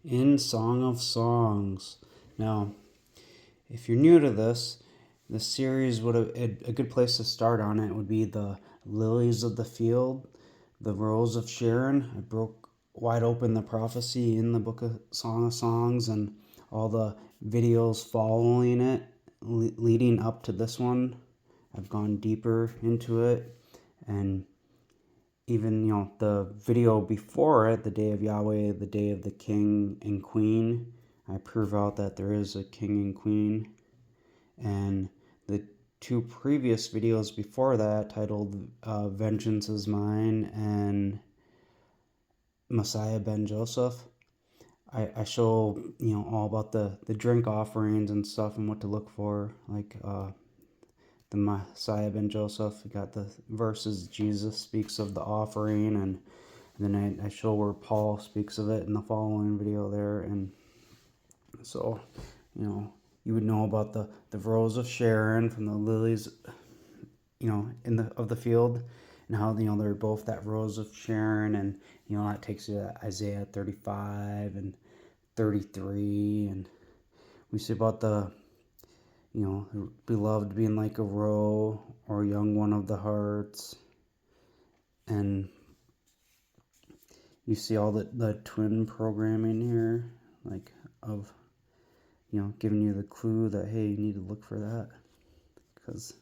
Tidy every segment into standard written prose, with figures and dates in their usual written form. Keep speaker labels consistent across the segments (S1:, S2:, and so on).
S1: in Song of Songs. Now, if you're new to this, the series would have a good place to start on it would be the lilies of the field, the rose of Sharon. I broke wide open the prophecy in the book of Song of Songs and all the videos following it, leading up to this one. I've gone deeper into it, and even the video before it, the day of Yahweh, the day of the king and queen, I prove out that there is a king and queen. And the two previous videos before that, titled Vengeance is Mine and Messiah ben Joseph, I show all about the drink offerings and stuff and what to look for, like the Messiah ben Joseph. We got the verses Jesus speaks of the offering, and then I show where Paul speaks of it in the following video there. And so you would know about the rose of Sharon from the lilies of the field, and how they're both that rose of Sharon, and that takes you to Isaiah 35 and 33, and we see about the beloved being like a roe or young one of the hearts, and you see all the twin programming here, like of giving you the clue that, hey, you need to look for that, because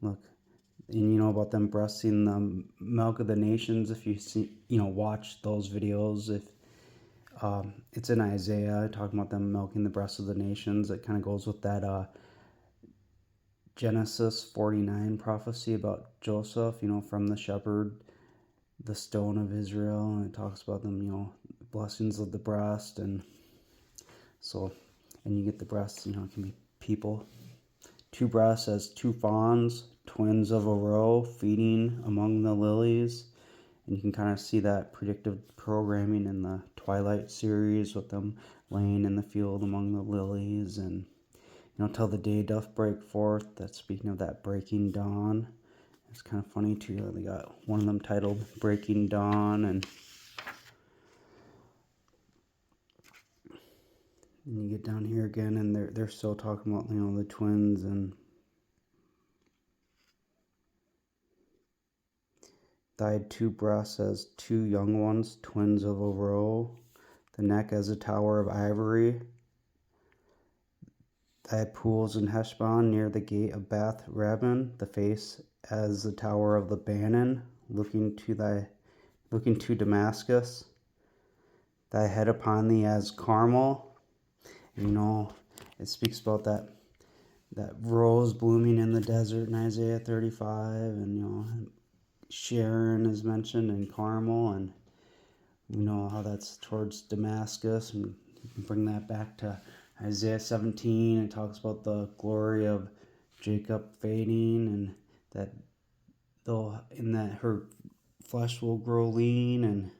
S1: look, and about them breasting the milk of the nations. If you see watch those videos, if it's in Isaiah talking about them milking the breast of the nations, it kind of goes with that Genesis 49 prophecy about Joseph, from the shepherd, the stone of Israel, and it talks about them, blessings of the breast. And so, and you get the breasts, it can be people. Two breasts as two fawns, twins of a roe, feeding among the lilies. And you can kind of see that predictive programming in the Twilight series with them laying in the field among the lilies. And till the day doth break forth. That's speaking of that breaking dawn. It's kind of funny too. They got one of them titled Breaking Dawn, and you get down here again, and they're still talking about the twins, and thy two breasts as two young ones, twins of a roe, the neck as a tower of ivory. Thy pools in Heshbon near the gate of Bath Rabbin, the face as the tower of Lebanon, looking to Damascus. Thy head upon thee as Carmel. It speaks about that rose blooming in the desert in Isaiah 35, and Sharon is mentioned in Carmel, and we know how that's towards Damascus, and you can bring that back to Isaiah 17. It talks about the glory of Jacob fading, and that her flesh will grow lean, and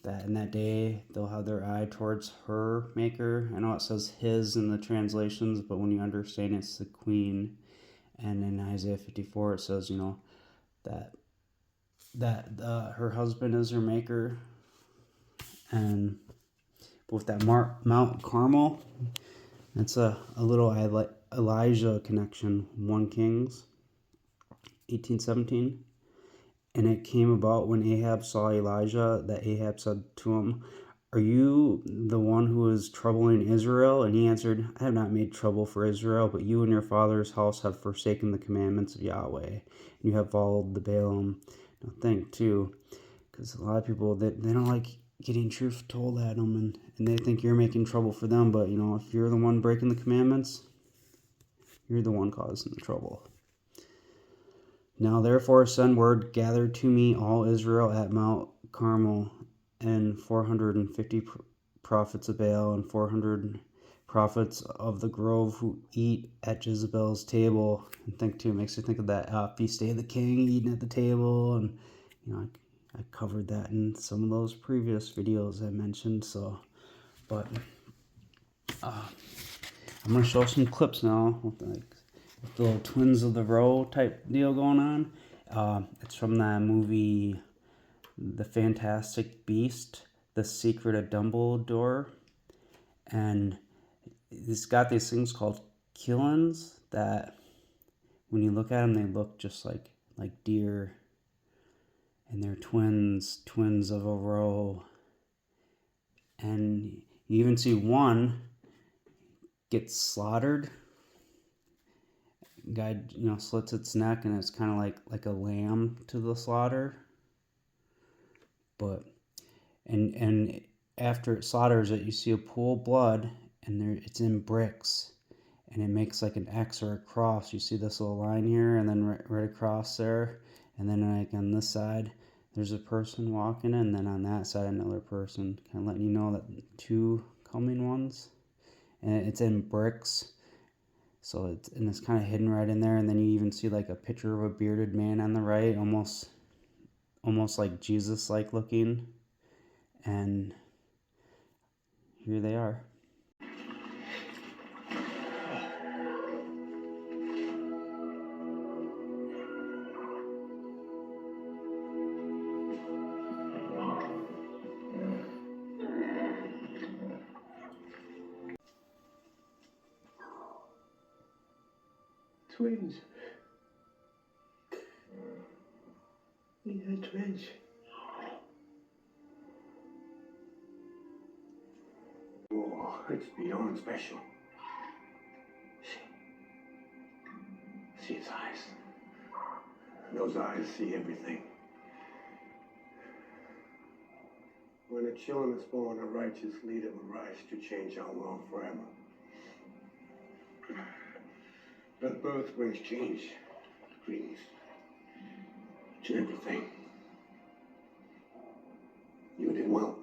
S1: that in that day they'll have their eye towards her maker. I know it says his in the translations, but when you understand it's the queen. And in Isaiah 54 it says that her husband is her maker. And with that Mount Carmel, it's a little Elijah connection. 1 Kings 18:17. And it came about when Ahab saw Elijah that Ahab said to him, are you the one who is troubling Israel? And he answered, I have not made trouble for Israel, but you and your father's house have forsaken the commandments of Yahweh, and you have followed the Balaam. Now think too, because a lot of people, they don't like getting truth told at them, and they think you're making trouble for them. But if you're the one breaking the commandments, you're the one causing the trouble. Now therefore send word, gather to me all Israel at Mount Carmel, and 450 prophets of Baal, and 400 prophets of the grove who eat at Jezebel's table. And think too, it makes you think of that feast day of the king, eating at the table. And I covered that in some of those previous videos I mentioned. So, but I'm gonna show some clips now with the little twins of the row type deal going on. It's from that movie The Fantastic Beast, The Secret of Dumbledore, and it's got these things called killins that when you look at them, they look just like deer, and they're twins of a row. And you even see one get slaughtered. Guy, slits its neck, and it's kind of like a lamb to the slaughter. But and after it slaughters it, you see a pool of blood, and it's in bricks, and it makes like an X or a cross. You see this little line here, and then right across there, and then like on this side there's a person walking, and then on that side another person, kind of letting you know that two coming ones, and it's in bricks. So it's kind of hidden right in there, and then you even see like a picture of a bearded man on the right, almost like Jesus like looking, and here they are.
S2: Twins. We had twins. Oh, it's beyond special. See his eyes. Those eyes see everything. When a children is born, a righteous leader will rise to change our world forever. But birth brings change, brings to everything. You did well.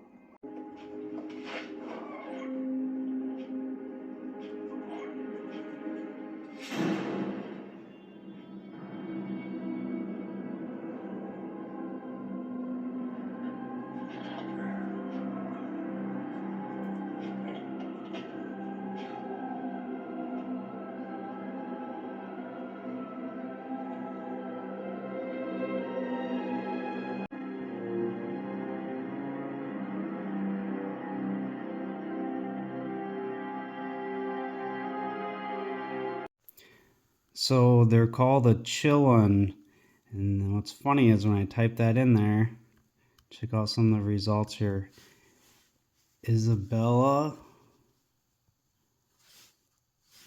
S1: So they're called a chillin, and what's funny is when I type that in there, check out some of the results here. Isabella,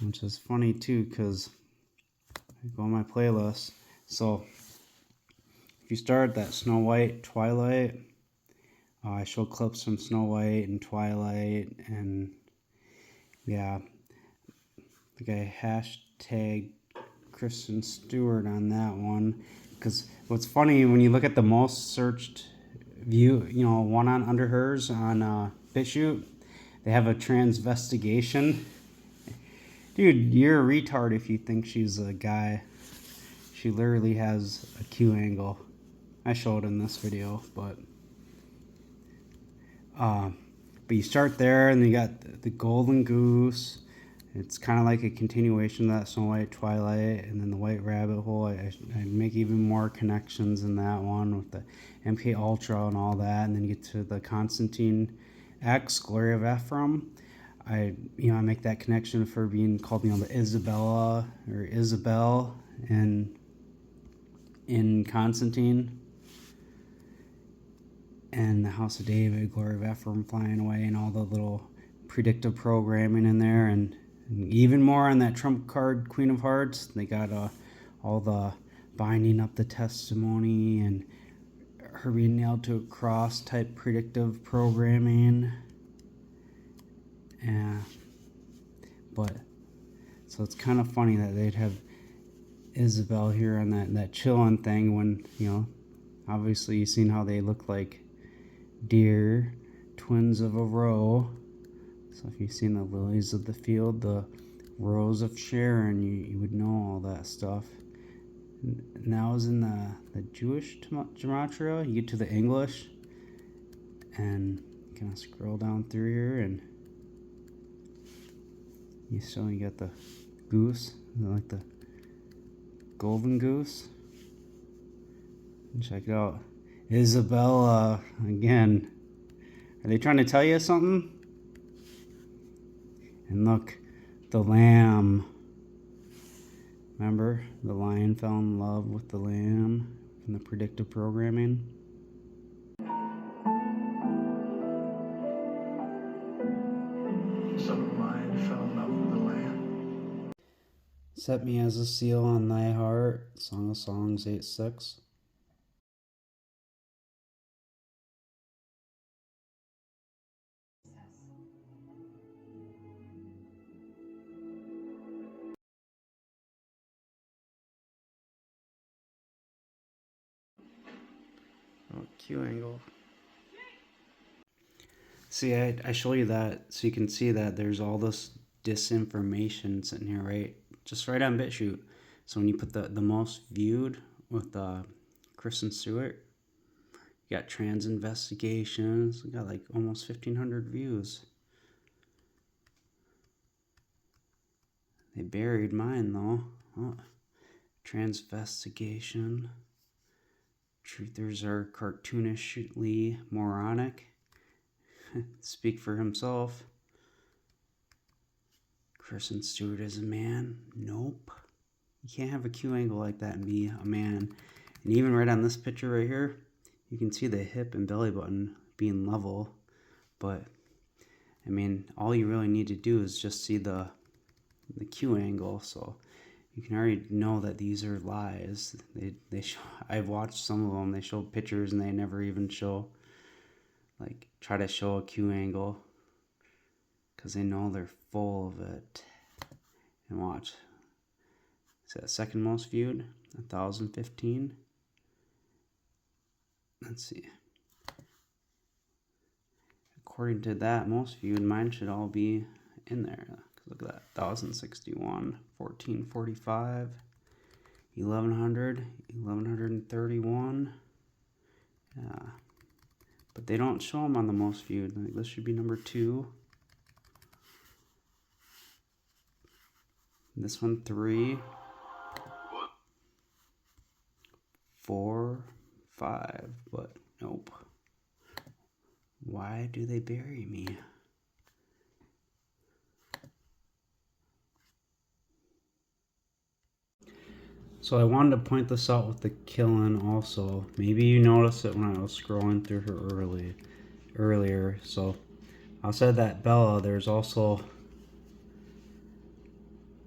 S1: which is funny too, because I go on my playlist. So if you start that Snow White, Twilight, I show clips from Snow White and Twilight, and yeah, like I hashtag Kristen Stewart on that one, because what's funny, when you look at the most searched view, one on under hers on BitChute, they have a transvestigation. Dude, you're a retard if you think she's a guy. She literally has a Q angle. I showed in this video, but you start there, and you got the golden goose. It's kind of like a continuation of that Snow White, Twilight, and then the White Rabbit Hole. I make even more connections in that one with the MK Ultra and all that, and then you get to the Constantine X, Glory of Ephraim. I make that connection for being called, the Isabella or Isabel in Constantine, and the House of David, Glory of Ephraim flying away, and all the little predictive programming in there, and even more on that trump card, Queen of Hearts. They got all the binding up the testimony and her being nailed to a cross type predictive programming. Yeah, but so it's kind of funny that they'd have Isabel here on that chillin' thing, when obviously you've seen how they look like deer, twins of a row. So if you've seen the lilies of the field, the rose of Sharon, you would know all that stuff. And that was in the Jewish gematria. You get to the English, and kind of scroll down through here, and you got the goose, like the golden goose. And check it out, Isabella again. Are they trying to tell you something? And look, the lamb. Remember, the lion fell in love with the lamb from the predictive programming.
S2: So the lion fell in love with the lamb.
S1: Set me as a seal on thy heart. Song of Songs 8:6. Oh, Q angle. See, I show you that so you can see that there's all this disinformation sitting here, right? Just right on BitChute. So when you put the most viewed with Kristen Stewart, you got trans investigations. We got like almost 1,500 views. They buried mine though. Oh, transvestigation. Truthers are cartoonishly moronic. Speak for himself. Kristen Stewart is a man? Nope. You can't have a Q angle like that and be a man. And even right on this picture right here, you can see the hip and belly button being level. But, I mean, all you really need to do is just see the Q angle. So you can already know that these are lies. They show, I've watched some of them. They show pictures and they never even show, like, try to show a Q angle. Because they know they're full of it. And watch. Is that second most viewed? 1,015. Let's see. According to that, most viewed, mine should all be in there. Look at that. 1,061, 1,445, 1,100, 1,131. Yeah. But they don't show them on the most viewed. Like, this should be number 2. This one 3, 4, 5, but nope. Why do they bury me? So I wanted to point this out with the killing also. Maybe you noticed it when I was scrolling through her earlier. So outside that Bella, there's also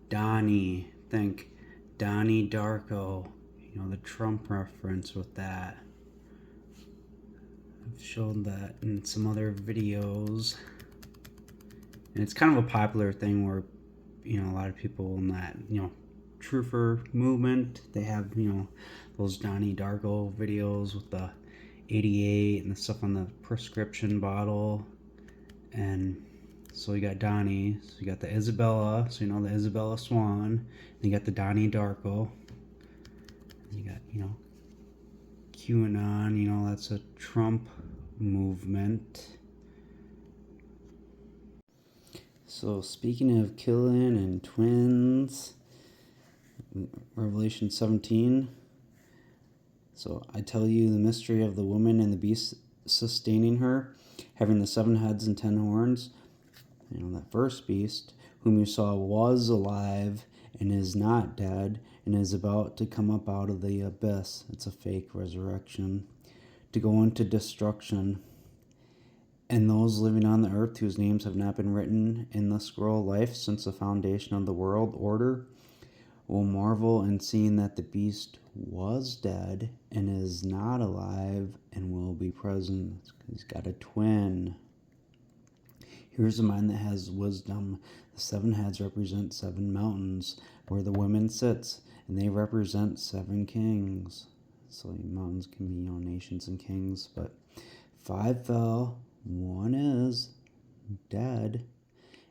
S1: Donnie. Think Donnie Darko. You know, the Trump reference with that. I've shown that in some other videos. And it's kind of a popular thing where, you know, a lot of people in that, you know, truther movement, they have, you know, those Donnie Darko videos with the 88 and the stuff on the prescription bottle. And so you got Donnie, so you got the Isabella, so you know the Isabella Swan, and you got the Donnie Darko. You got, you know, QAnon, you know, that's a Trump movement. So speaking of killing and twins, Revelation 17. So I tell you the mystery of the woman and the beast sustaining her, having the 7 heads and 10 horns. You know, that first beast, whom you saw was alive and is not dead and is about to come up out of the abyss. It's a fake resurrection. To go into destruction. And those living on the earth whose names have not been written in the scroll of life since the foundation of the world order will marvel in seeing that the beast was dead and is not alive and will be present. He's got a twin. Here's a mind that has wisdom. The 7 heads represent 7 mountains where the woman sits, and they represent 7 kings. So mountains can be, you know, nations and kings, but 5 fell, 1 is dead,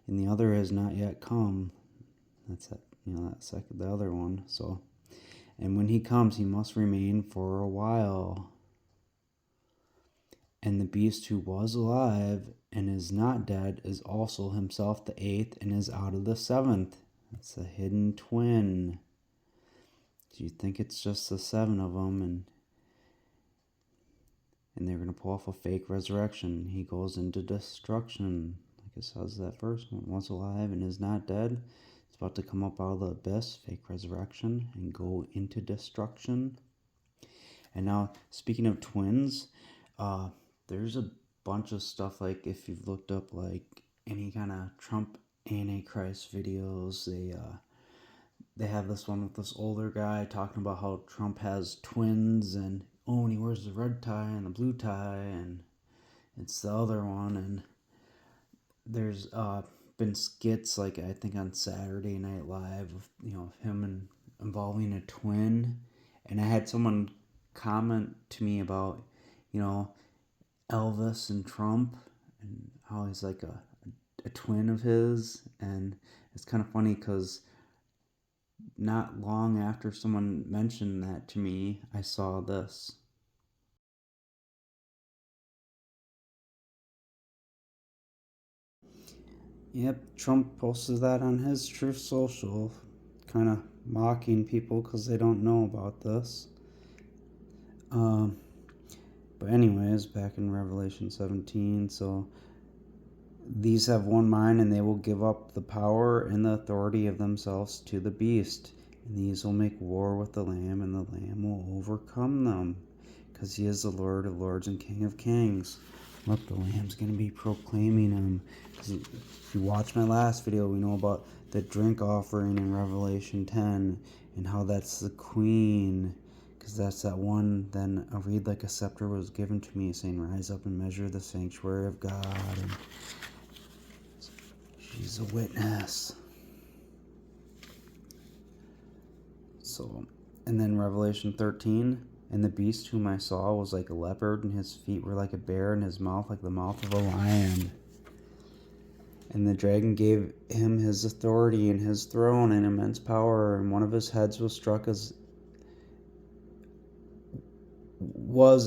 S1: and the other has not yet come. That's it. You know, that's the other one. So, and when he comes, he must remain for a while. And the beast who was alive and is not dead is also himself the 8th and is out of the 7th. That's a hidden twin. Do you think it's just the 7 of them? And and they're going to pull off a fake resurrection. He goes into destruction, like it says that verse, once alive and is not dead. It's about to come up out of the abyss, fake resurrection, and go into destruction. And now, speaking of twins, there's a bunch of stuff, like if you've looked up like any kind of Trump Antichrist videos, they have this one with this older guy talking about how Trump has twins, and and he wears the red tie and the blue tie, and it's the other one. And there's been skits, like I think on Saturday Night Live, of him and involving a twin. And I had someone comment to me about Elvis and Trump, and how he's like a twin of his. And it's kind of funny because not long after someone mentioned that to me, I saw this. Yep, Trump posted that on his Truth Social, kind of mocking people because they don't know about this. Um, but anyways, back in Revelation 17, so these have one mind, and they will give up the power and the authority of themselves to the beast. And these will make war with the Lamb, and the Lamb will overcome them, because he is the Lord of lords and King of kings. Look, the Lamb's going to be proclaiming him. Because if you watch my last video, we know about the drink offering in Revelation 10, and how that's the queen. Because that's that one, then a reed like a scepter was given to me, saying, rise up and measure the sanctuary of God. And she's a witness. So, and then Revelation 13, and the beast whom I saw was like a leopard, and his feet were like a bear, and his mouth like the mouth of a lion. And the dragon gave him his authority and his throne and immense power, and one of his heads was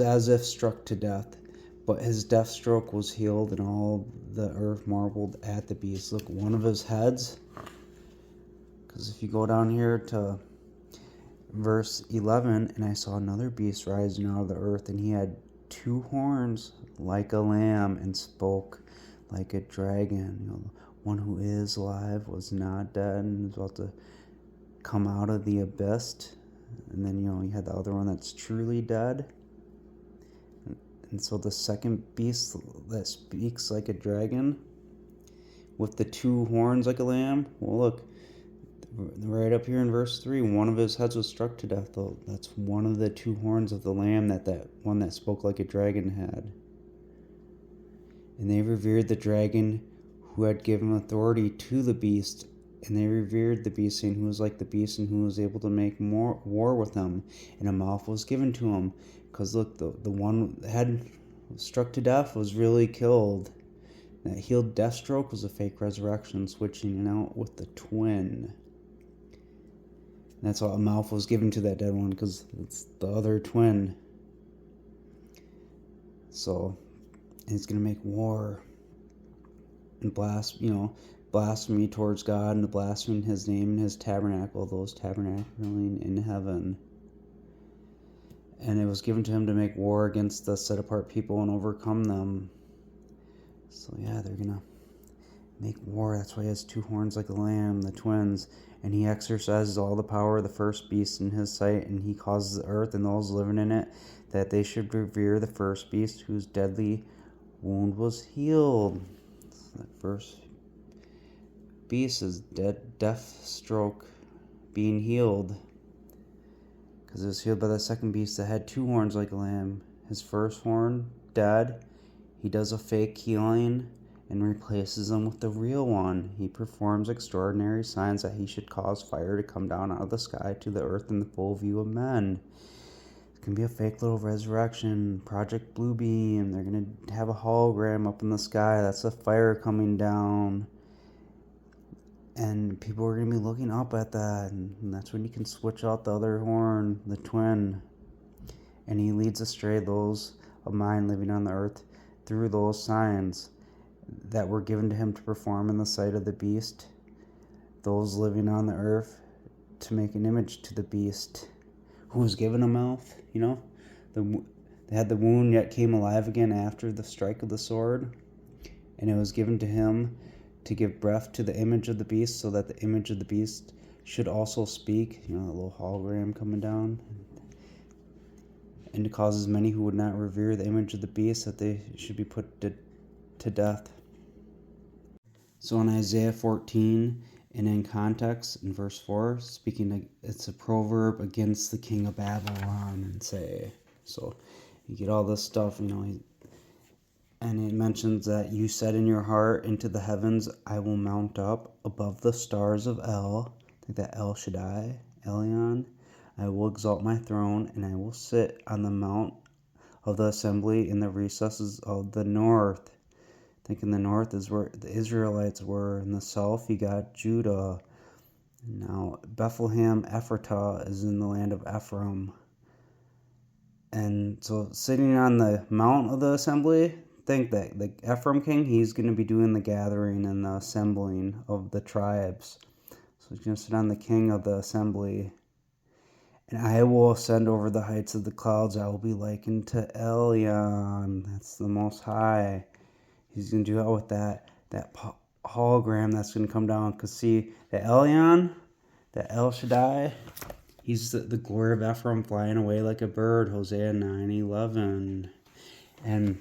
S1: as if struck to death. But his death stroke was healed, and all the earth marveled at the beast. Look, one of his heads, because if you go down here to verse 11, and I saw another beast rising out of the earth, and he had 2 horns like a lamb, and spoke like a dragon. One who is alive, was not dead, and is about to come out of the abyss. And then you had the other one that's truly dead. And so the second beast that speaks like a dragon, with the 2 horns like a lamb, well, look, right up here in verse 3, one of his heads was struck to death. Though that's one of the 2 horns of the lamb that one that spoke like a dragon had. And they revered the dragon who had given authority to the beast, and they revered the beast, saying, who was like the beast, and who was able to make more war with him. And a mouth was given to him. Because look, the one that had struck to death was really killed. That healed Deathstroke was a fake resurrection, switching out with the twin. And that's why a mouth was given to that dead one, because it's the other twin. So he's going to make war and blasphemy towards God, and to blaspheme his name and his tabernacle, those tabernacling in heaven. And it was given to him to make war against the set apart people and overcome them. So yeah, they're going to make war. That's why he has 2 horns like a lamb, the twins. And he exercises all the power of the first beast in his sight, and he causes the earth and those living in it that they should revere the first beast, whose deadly wound was healed. So that first beast is death stroke being healed, because it was healed by the second beast that had 2 horns like a lamb. His first horn dead, he does a fake healing and replaces them with the real one. He performs extraordinary signs that he should cause fire to come down out of the sky to the earth in the full view of men. It can be a fake little resurrection, Project Bluebeam. They're going to have a hologram up in the sky. That's the fire coming down. And people are going to be looking up at that. And that's when you can switch out the other horn, the twin. And he leads astray those of mine living on the earth through those signs that were given to him to perform in the sight of the beast, those living on the earth, to make an image to the beast, who was given a mouth. They had the wound yet came alive again after the strike of the sword. And it was given to him to give breath to the image of the beast, so that the image of the beast should also speak. You know, the little hologram coming down. And to cause as many who would not revere the image of the beast that they should be put to death. So in Isaiah 14, and in context, in verse 4, it's a proverb against the king of Babylon, and say, so you get all this stuff, you know, and it mentions that you said in your heart, into the heavens I will mount up above the stars of El. I think that El Shaddai, Elion. I will exalt my throne, and I will sit on the mount of the assembly in the recesses of the north. I think in the north is where the Israelites were. In the south, you got Judah. Now, Bethlehem, Ephratah is in the land of Ephraim. And so, sitting on the mount of the assembly, think that the Ephraim king, he's going to be doing the gathering and the assembling of the tribes. So, he's going to sit on the king of the assembly. And I will ascend over the heights of the clouds. I will be likened to Elion. That's the Most High. He's going to do it with that hologram that's going to come down. Because see, the Elion, the El Shaddai, he's the glory of Ephraim flying away like a bird. Hosea 9:11. And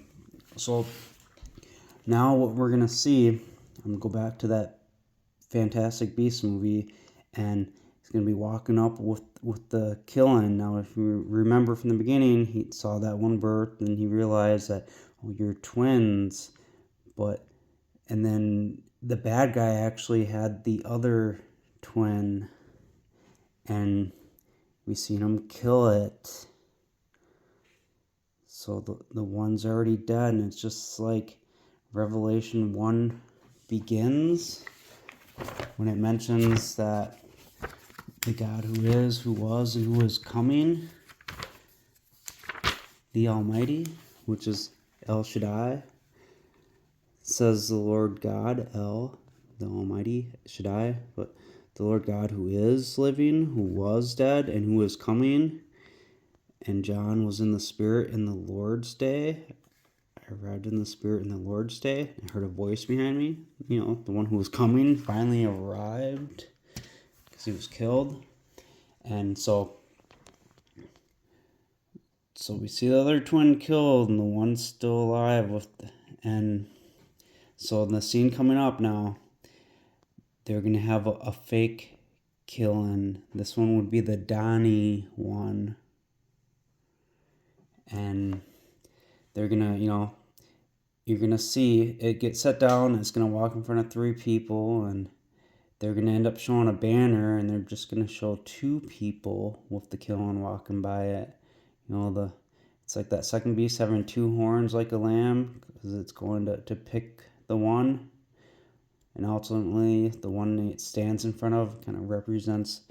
S1: so now what we're going to see, I'm going to go back to that Fantastic Beasts movie. And he's going to be walking up with the killing. Now, if you remember from the beginning, he saw that one birth and he realized that, oh, you're twins. And then the bad guy actually had the other twin, and we seen him kill it. So the one's already dead, and it's just like Revelation 1 begins when it mentions that the God who is, who was, and who is coming, the Almighty, which is El Shaddai, says the Lord God, El, the Almighty, Shaddai, but the Lord God who is living, who was dead, and who is coming. And John was in the Spirit in the Lord's day. I arrived in the Spirit in the Lord's day. I heard a voice behind me. You know, the one who was coming finally arrived because he was killed. And so we see the other twin killed, and the one still alive. And so in the scene coming up now, they're going to have a fake killing. This one would be the Donnie one. And they're going to, you know, you're going to see it get set down. It's going to walk in front of 3 people, and they're going to end up showing a banner, and they're just going to show 2 people with the killing walking by it. You know, it's like that second beast having 2 horns like a lamb, because it's going to pick the one. And ultimately, the one it stands in front of kind of represents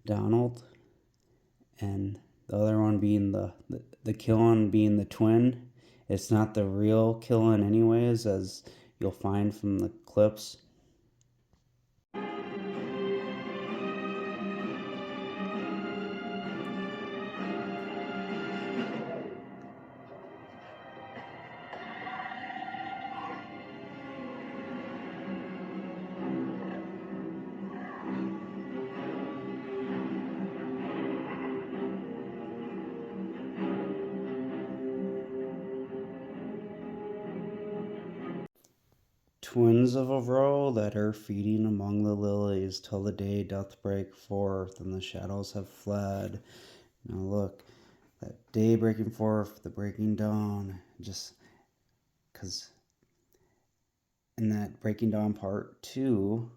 S1: Donald. And the other one being the killing being the twin. It's not the real killing anyways, as you'll find from the clips. Twins of a row that are feeding among the lilies till the day doth break forth and the shadows have fled. Now look, that day breaking forth, the breaking dawn, just because in that breaking dawn part 2,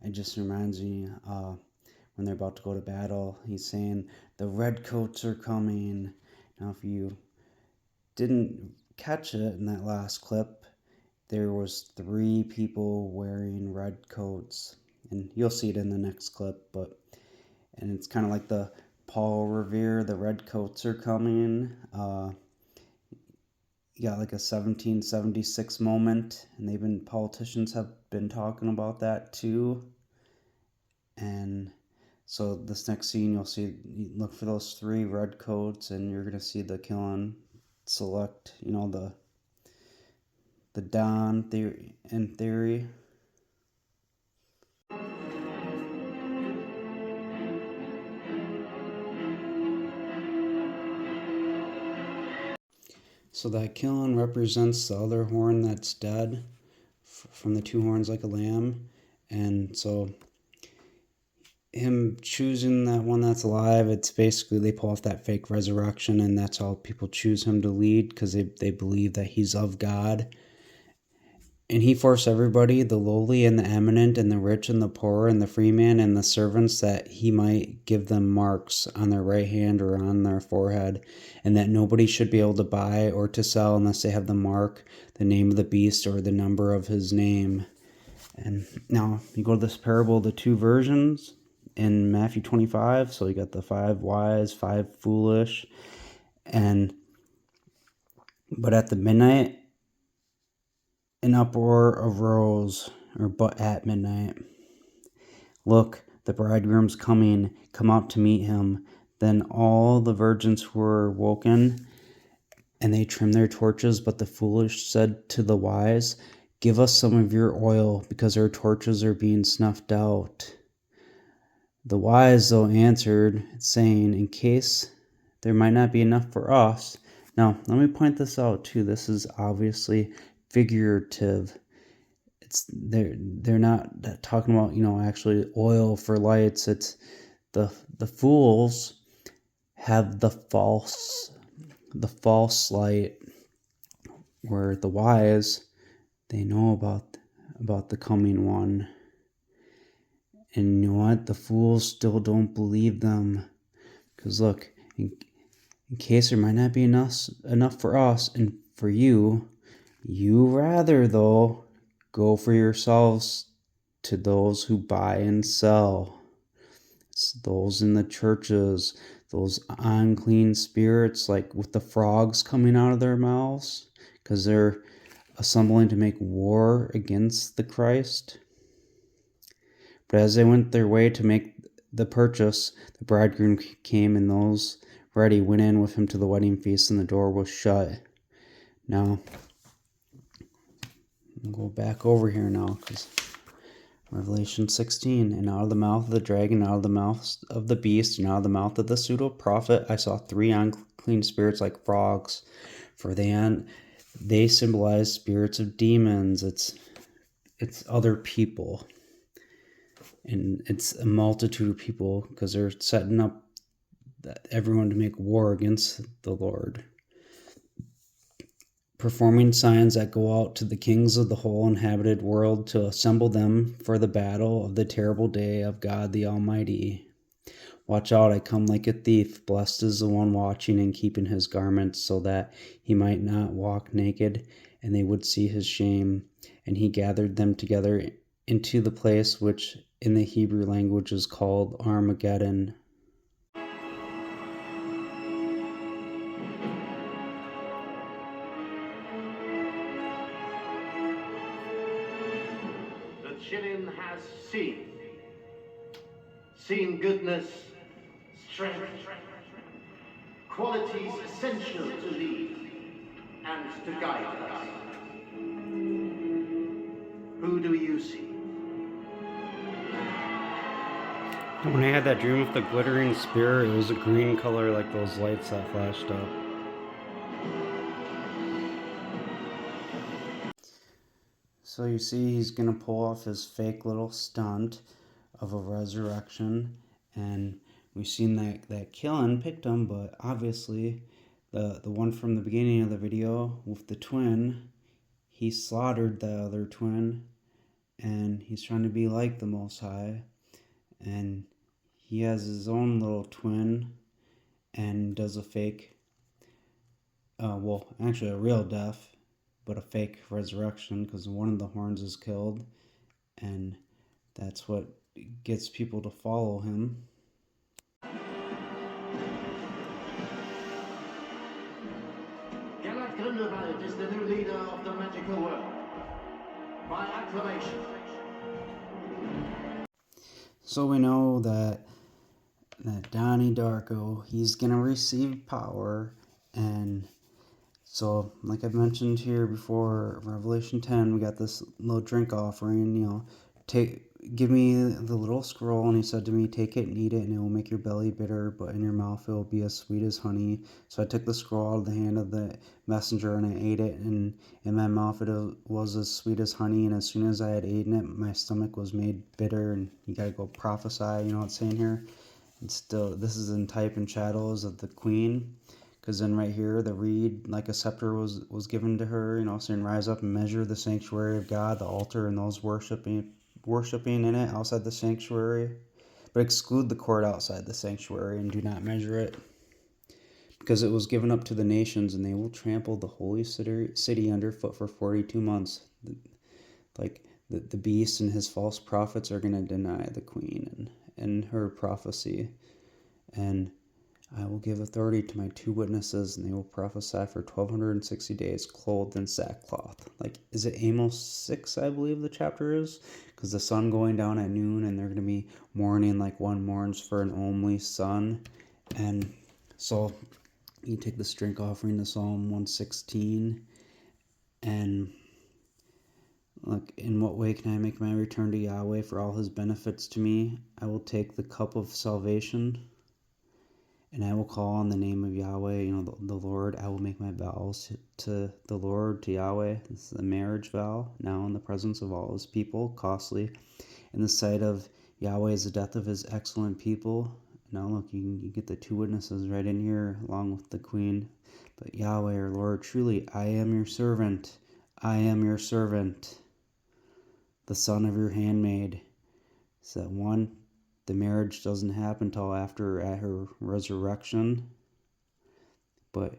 S1: it just reminds me when they're about to go to battle, he's saying the redcoats are coming. Now if you didn't catch it in that last clip, there was 3 people wearing red coats, and you'll see it in the next clip. And it's kind of like the Paul Revere, the red coats are coming. You got like a 1776 moment, and politicians have been talking about that too. And so this next scene, you look for those 3 red coats, and you're gonna see the killing select, the Don theory in theory. So that kiln represents the other horn that's dead from the two horns like a lamb. And so him choosing that one that's alive, it's basically they pull off that fake resurrection, and that's how people choose him to lead because they believe that he's of God. And he forced everybody, the lowly and the eminent, and the rich and the poor, and the free man and the servants, that he might give them marks on their right hand or on their forehead, and that nobody should be able to buy or to sell unless they have the mark, the name of the beast, or the number of his name. And now you go to this parable, the two versions in Matthew 25. So you got the 5 wise, 5 foolish. But at the midnight, an uproar arose, but at midnight. Look, the bridegroom's coming, come out to meet him. Then all the virgins were woken, and they trimmed their torches. But the foolish said to the wise, give us some of your oil, because our torches are being snuffed out. The wise, though, answered, saying, in case there might not be enough for us. Now, let me point this out, too. This is obviously figurative. They're not talking about, actually oil for lights. It's the fools have the false light, where the wise, they know about the coming one. And you know what? The fools still don't believe them. Because look, in case there might not be enough for us and for you, you rather, though, go for yourselves to those who buy and sell. It's those in the churches, those unclean spirits, like with the frogs coming out of their mouths, because they're assembling to make war against the Christ. But as they went their way to make the purchase, the bridegroom came, and those ready went in with him to the wedding feast, and the door was shut. Now, I'll go back over here now, because Revelation 16, and out of the mouth of the dragon, out of the mouth of the beast, and out of the mouth of the pseudo-prophet, I saw 3 unclean spirits like frogs, for they symbolize spirits of demons. It's other people. And it's a multitude of people, because they're setting up everyone to make war against the Lord, performing signs that go out to the kings of the whole inhabited world to assemble them for the battle of the terrible day of God the Almighty. Watch out, I come like a thief. Blessed is the one watching and keeping his garments, so that he might not walk naked, and they would see his shame. And he gathered them together into the place which in the Hebrew language is called Armageddon.
S2: The Chilin has seen goodness, strength, qualities essential to lead and to guide us. Who do you see?
S1: When I had that dream with the glittering spear, it was a green color like those lights that flashed up. So you see he's going to pull off his fake little stunt of a resurrection, and we've seen that killing picked him, but obviously the one from the beginning of the video with the twin, he slaughtered the other twin, and he's trying to be like the Most High, and he has his own little twin and does a fake, actually a real death, but a fake resurrection, because one of the horns is killed, and that's what gets people to follow him.
S2: Gerard Grindelwald is the new leader of the magical world. By acclamation.
S1: So we know that Donnie Darko, he's gonna receive power, and So, like I mentioned here before, Revelation 10, we got this little drink offering, give me the little scroll, and he said to me, take it and eat it, and it will make your belly bitter, but in your mouth it will be as sweet as honey. So I took the scroll out of the hand of the messenger, and I ate it, and in my mouth it was as sweet as honey, and as soon as I had eaten it, my stomach was made bitter, and you gotta go prophesy, you know what it's saying here? And still, this is in type and shadows of the queen. Because then right here, the reed, like a scepter, was given to her, saying, rise up and measure the sanctuary of God, the altar, and those worshiping in it outside the sanctuary. But exclude the court outside the sanctuary and do not measure it. Because it was given up to the nations, and they will trample the holy city underfoot for 42 months. Like the beast and his false prophets are going to deny the queen and her prophecy. And I will give authority to my 2 witnesses, and they will prophesy for 1260 days, clothed in sackcloth. Like, is it Amos 6, I believe the chapter is? Because the sun going down at noon, and they're going to be mourning like one mourns for an only son. And so you take this drink offering to Psalm 116, and look, in what way can I make my return to Yahweh for all his benefits to me? I will take the cup of salvation, and I will call on the name of Yahweh, the Lord. I will make my vows to the Lord, to Yahweh. This is a marriage vow, now in the presence of all his people, costly. In the sight of Yahweh is the death of his excellent people. Now look, you get the 2 witnesses right in here, along with the queen. But Yahweh, our Lord, truly, I am your servant. I am your servant, the son of your handmaid. Is that one? The marriage doesn't happen until after at her resurrection, but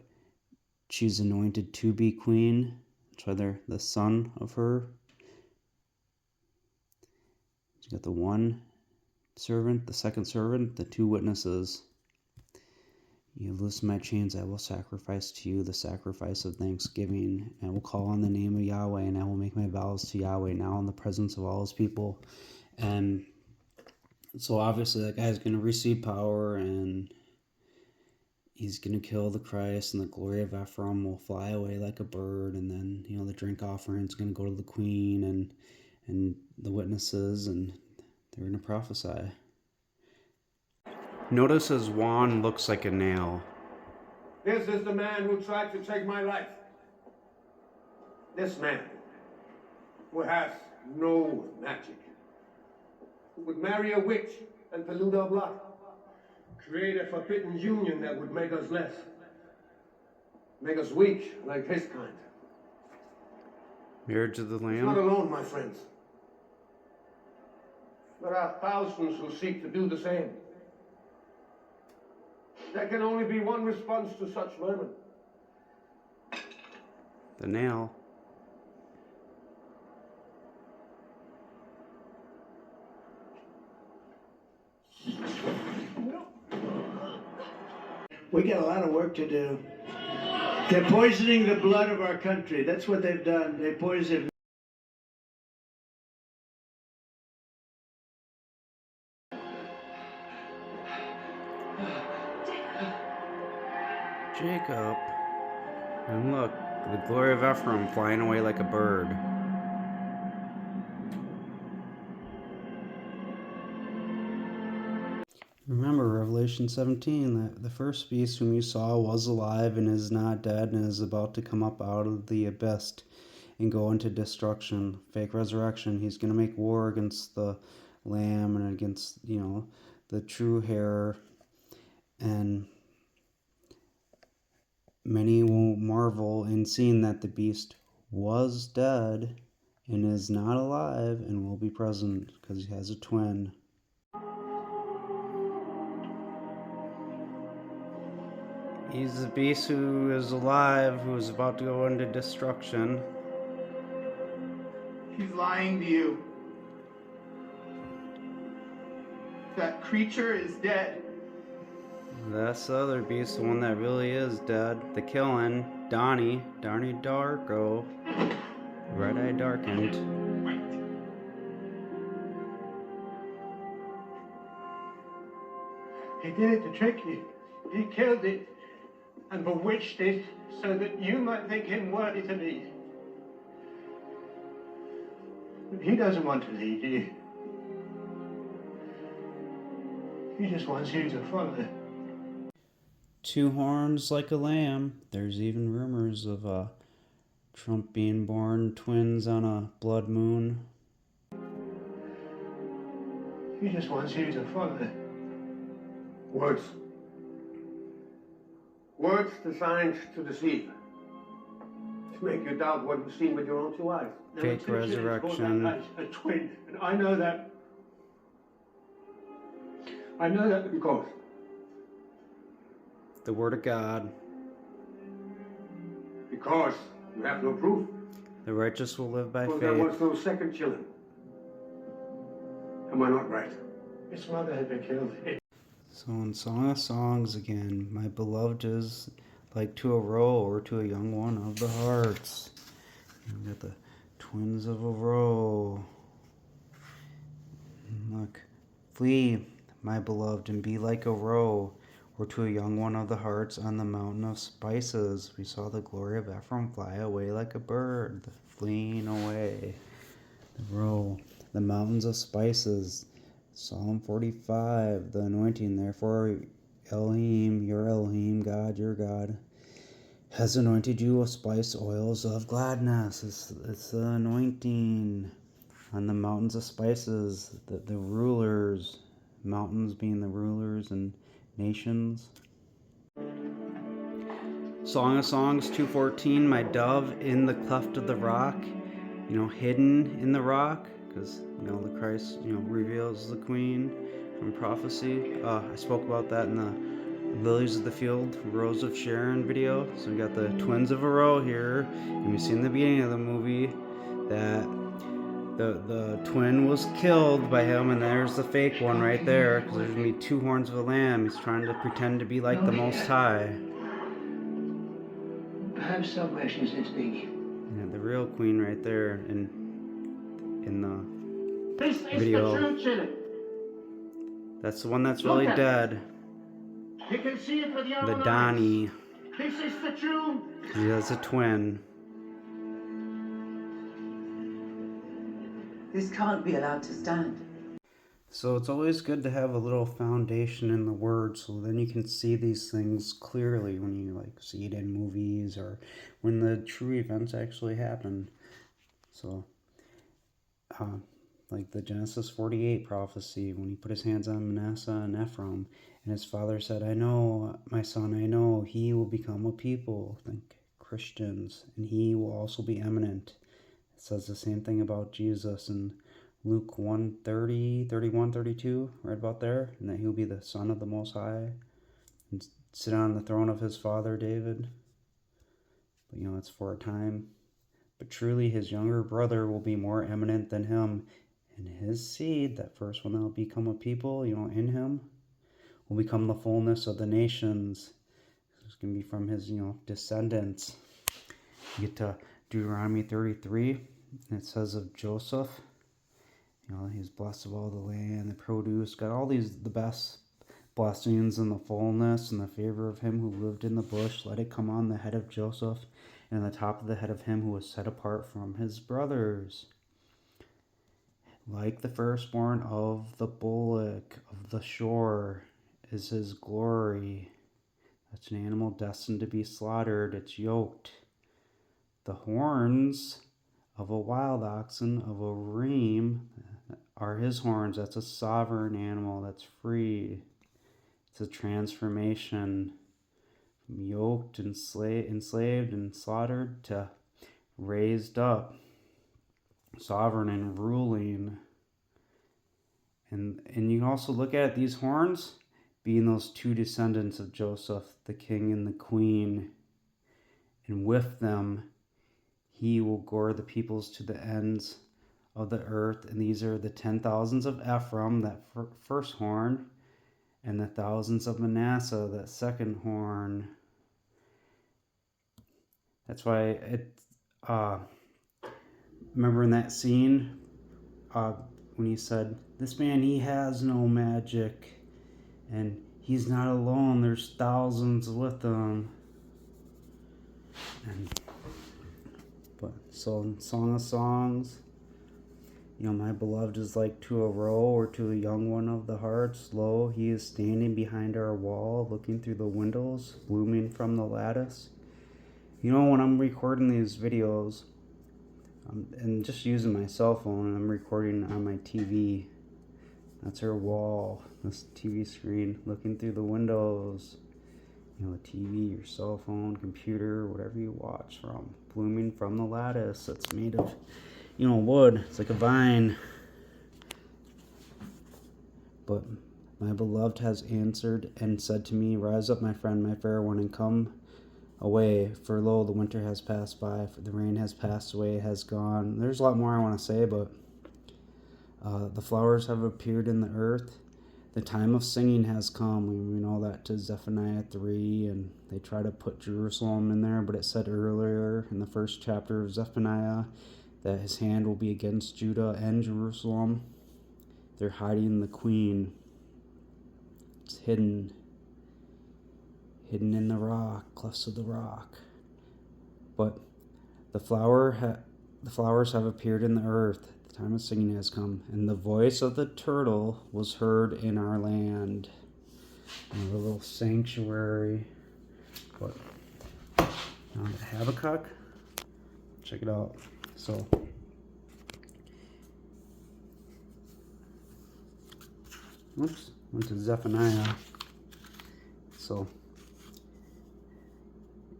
S1: she's anointed to be queen. That's why they're the son of her. She's got the 1 servant, the 2nd servant, the 2 witnesses. You have loosed my chains, I will sacrifice to you the sacrifice of thanksgiving. I will call on the name of Yahweh, and I will make my vows to Yahweh now in the presence of all his people. And so obviously that guy's going to receive power, and he's going to kill the Christ, and the glory of Ephraim will fly away like a bird. And then, the drink offering is going to go to the queen and the witnesses, and they're going to prophesy. Notice his wand looks like a nail.
S2: This is the man who tried to take my life. This man who has no magic, who would marry a witch and pollute our blood, create a forbidden union that would make us less, make us weak like his kind.
S1: Marriage of the
S2: He's not
S1: Lamb.
S2: alone, my friends. There are thousands who seek to do the same. There can only be one response to such murmur.
S1: The nail.
S3: We got a lot of work to do. They're poisoning the blood of our country. That's what they've done. They poisoned.
S1: Jacob. And look, the glory of Ephraim flying away like a bird. Remember Revelation 17, that the first beast whom you saw was alive and is not dead and is about to come up out of the abyss and go into destruction. Fake resurrection. He's going to make war against the lamb and against, the true heir. And many will marvel in seeing that the beast was dead and is not alive and will be present because he has a twin. He's the beast who is alive, who is about to go into destruction.
S4: He's lying to you. That creature is dead.
S1: That's the other beast, the one that really is dead. The killing, Donnie Darko. Red-Eye Darkened.
S4: Right.
S3: He did it to trick you. He killed it.
S2: and bewitched it so that you might think him worthy to lead. But he doesn't want to lead you. He just wants you to follow.
S1: Two horns like a lamb. There's even rumors of Trump being born twins on a blood moon.
S2: He just wants you to follow. Words. Words designed to deceive. To make you doubt what you've seen with your own two eyes.
S1: Fake resurrection.
S2: A twin, and I know that. I know that because
S1: The Word of God.
S2: Because you have no proof.
S1: The righteous will live by
S2: Because there was
S1: faith.
S2: no second children. Am I not right? His mother had been killed.
S1: So in Song of Songs again, my beloved is like to a roe or to a young one of the hearts. We got the twins of a roe. Look, flee, my beloved, and be like a roe, or to a young one of the hearts on the mountain of spices. We saw the glory of Ephraim fly away like a bird, fleeing away. The roe, the mountains of spices. Psalm 45, the anointing. Therefore, Elohim, your Elohim, God, your God, has anointed you with spice oils of gladness. It's the anointing on the mountains of spices, the rulers, mountains being the rulers and nations. Song of Songs 2:14, my dove in the cleft of the rock, hidden in the rock, because the Christ reveals the queen from prophecy. I spoke about that in the Lilies of the Field, Rose of Sharon video. So we got the twins of a roe here, and we see in the beginning of the movie that the twin was killed by him, and there's the fake one right there, because there's gonna be two horns of a lamb. He's trying to pretend to be like the Most High.
S2: Perhaps somewhere she's listening.
S1: Yeah, the real queen right there in the
S2: This is
S1: video.
S2: the true children.
S1: That's the one that's really dead.
S2: You can see it with your
S1: The
S2: own
S1: Donnie.
S2: eyes. This is the true.
S1: He has a twin.
S5: This can't be allowed to stand.
S1: So it's always good to have a little foundation in the Word, so then you can see these things clearly when you see it in movies or when the true events actually happen. So, like the Genesis 48 prophecy, when he put his hands on Manasseh and Ephraim, and his father said, "I know, my son, I know, he will become a people," think Christians, and he will also be eminent. It says the same thing about Jesus in Luke 1:30, 31, 32, right about there, and that he'll be the son of the Most High and sit on the throne of his father David. But it's for a time. But truly his younger brother will be more eminent than him, and his seed, that first one that will become a people, in him, will become the fullness of the nations. It's going to be from his, descendants. You get to Deuteronomy 33, and it says of Joseph, he's blessed of all the land, the produce, got all the best blessings and the fullness and the favor of him who lived in the bush. Let it come on the head of Joseph and the top of the head of him who was set apart from his brothers. Like the firstborn of the bullock of the shore is his glory. That's an animal destined to be slaughtered. It's yoked. The horns of a wild oxen, of a reem, are his horns. That's a sovereign animal that's free. It's a transformation from yoked and enslaved and slaughtered to raised up, sovereign and ruling. And you can also look at these horns being those two descendants of Joseph, the king and the queen. And with them, he will gore the peoples to the ends of the earth. And these are the 10,000s of Ephraim, that first horn, and the thousands of Manasseh, that second horn. That's why remember in that scene when he said, "This man, he has no magic, and he's not alone. There's thousands with him." And but so Song of Songs, my beloved is like to a roe or to a young one of the hearts. Lo, he is standing behind our wall, looking through the windows, blooming from the lattice. When I'm recording these videos, and just using my cell phone, and I'm recording on my TV. That's her wall, this TV screen, looking through the windows. The TV, your cell phone, computer, whatever you watch from, blooming from the lattice. It's made of, wood. It's like a vine. But my beloved has answered and said to me, rise up, my friend, my fair one, and come away, for lo, the winter has passed by, for the rain has passed away, has gone. There's a lot more I want to say, but the flowers have appeared in the earth. The time of singing has come. We know that to Zephaniah 3, and they try to put Jerusalem in there, but it said earlier in the first chapter of Zephaniah that his hand will be against Judah and Jerusalem. They're hiding the queen. It's hidden in the rock, clefts of the rock. But the flowers have appeared in the earth. The time of singing has come, and the voice of the turtle was heard in our land. And a little sanctuary. But now Habakkuk, check it out. So went to Zephaniah. So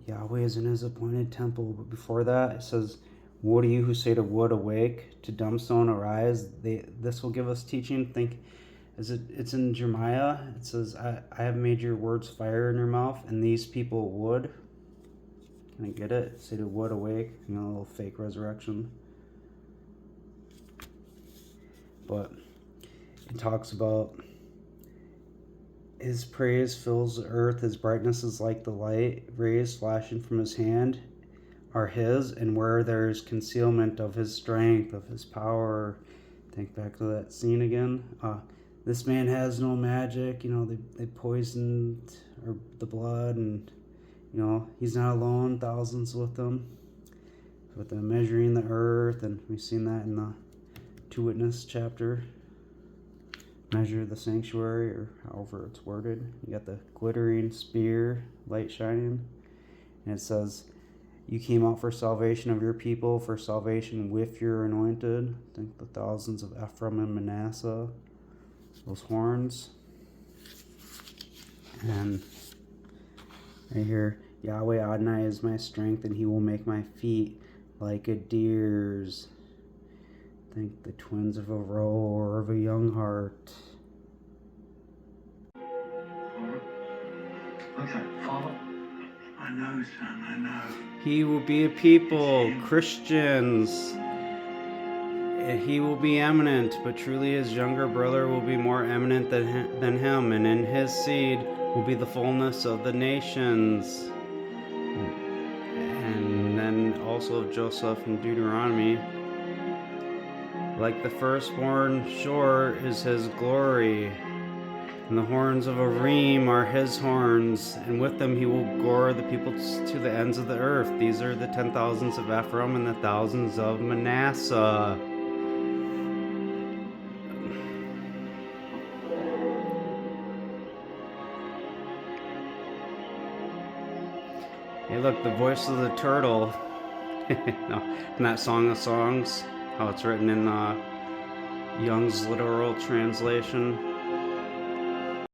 S1: Yahweh is in his appointed temple. But before that, it says, woe to you who say to wood, awake, to dumb stone, arise. This will give us teaching. It's in Jeremiah. It says, I have made your words fire in your mouth, and these people wood. Can I get it? Say to wood, awake. A little fake resurrection. But it talks about his praise fills the earth, his brightness is like the light, rays flashing from his hand are his, and where there is concealment of his strength, of his power. Think back to that scene again. This man has no magic, they poisoned the blood, and he's not alone, thousands with them. With the measuring the earth, and we've seen that in the 2 Witness chapter. Measure the sanctuary, or however it's worded. You got the glittering spear, light shining, and it says, you came out for salvation of your people, for salvation with your anointed. Think the thousands of Ephraim and Manasseh, those horns. And right here, Yahweh Adonai is my strength, and he will make my feet like a deer's. Think the twins of a roe or of a young hart.
S3: Okay, follow. I know, son, I know.
S1: He will be a people, Christians. He will be eminent, but truly his younger brother will be more eminent than him, and in his seed will be the fullness of the nations. And then also of Joseph in Deuteronomy. Like the firstborn sure is his glory, and the horns of a reem are his horns, and with them he will gore the people to the ends of the earth. These are the 10,000s of Ephraim and the thousands of Manasseh. Hey, look, the voice of the turtle. No, in that Song of Songs, how it's written in Young's literal translation.